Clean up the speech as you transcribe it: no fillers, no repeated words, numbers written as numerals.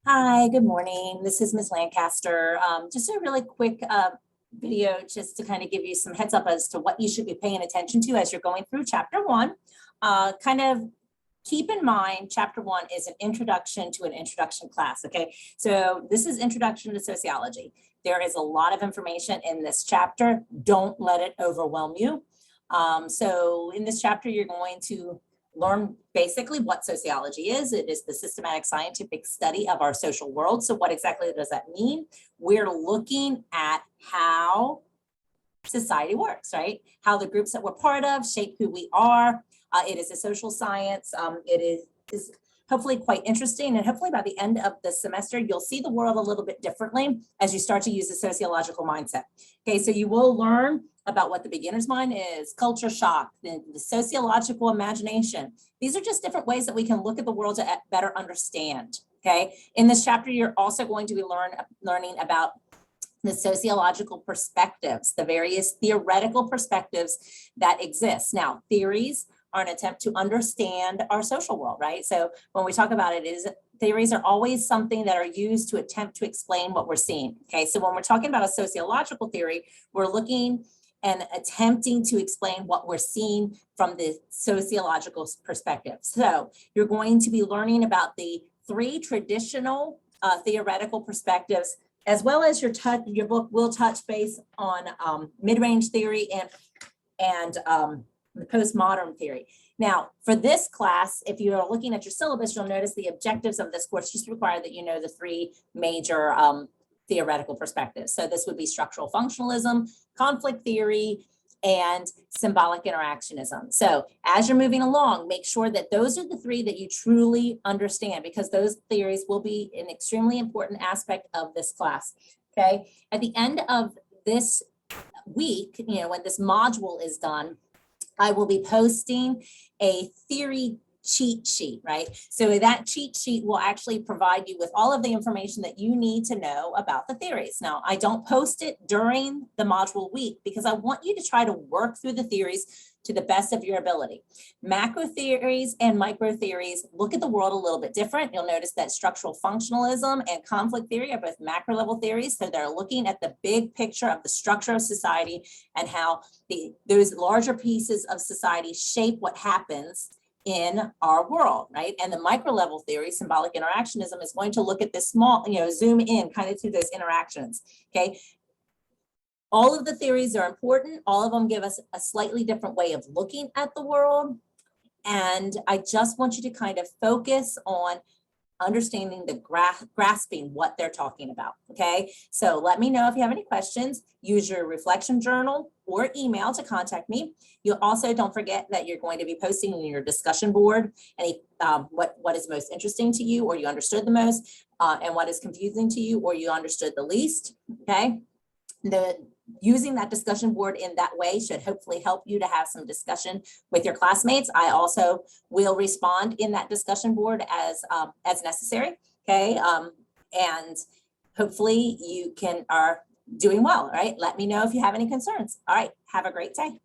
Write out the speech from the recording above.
Hi, good morning. This is Ms. Lancaster. Just a really quick video just to kind of give you some heads up as to what you should be paying attention to as you're going through chapter one. Kind of keep in mind, chapter one is an introduction to an introduction class, okay? So this is introduction to sociology. There is a lot of information in this chapter. Don't let it overwhelm you. So in this chapter, you're going to learn basically what sociology is. It is the systematic scientific study of our social world. So what exactly does that mean? We're looking at how society works, right? How the groups that we're part of shape who we are. It is a social science. It is hopefully quite interesting. And hopefully by the end of the semester, you'll see the world a little bit differently as you start to use the sociological mindset. Okay, so you will learn about what the beginner's mind is, culture shock, the sociological imagination. These are just different ways that we can look at the world to better understand, okay? In this chapter, you're also going to be learning about the sociological perspectives, the various theoretical perspectives that exist. Now, theories are an attempt to understand our social world, right? So when we talk about it, theories are always something that are used to attempt to explain what we're seeing, okay? So when we're talking about a sociological theory, we're looking and attempting to explain what we're seeing from the sociological perspective. So you're going to be learning about the three traditional theoretical perspectives, as well as your book will touch base on mid-range theory and the postmodern theory. Now, for this class, if you're looking at your syllabus, you'll notice the objectives of this course just require that you know the three major theoretical perspectives. So this would be structural functionalism, conflict theory, and symbolic interactionism. So as you're moving along, make sure that those are the three that you truly understand, because those theories will be an extremely important aspect of this class, okay? At the end of this week, when this module is done, I will be posting a theory cheat sheet, right? So that cheat sheet will actually provide you with all of the information that you need to know about the theories. Now, I don't post it during the module week because I want you to try to work through the theories to the best of your ability. Macro theories and micro theories look at the world a little bit different. You'll notice that structural functionalism and conflict theory are both macro level theories. So they're looking at the big picture of the structure of society and how those larger pieces of society shape what happens in our world, right? And the micro level theory, symbolic interactionism, is going to look at this small, zoom in kind of to those interactions, okay? All of the theories are important. All of them give us a slightly different way of looking at the world. And I just want you to kind of focus on understanding the grasping what they're talking about, okay? So let me know if you have any questions. Use your reflection journal or email to contact me. You also don't forget that you're going to be posting in your discussion board any what is most interesting to you or you understood the most, and what is confusing to you or you understood the least, okay? Using that discussion board in that way should hopefully help you to have some discussion with your classmates. I also will respond in that discussion board as necessary, okay? And hopefully you are doing well, all right? Let me know if you have any concerns. All right, have a great day.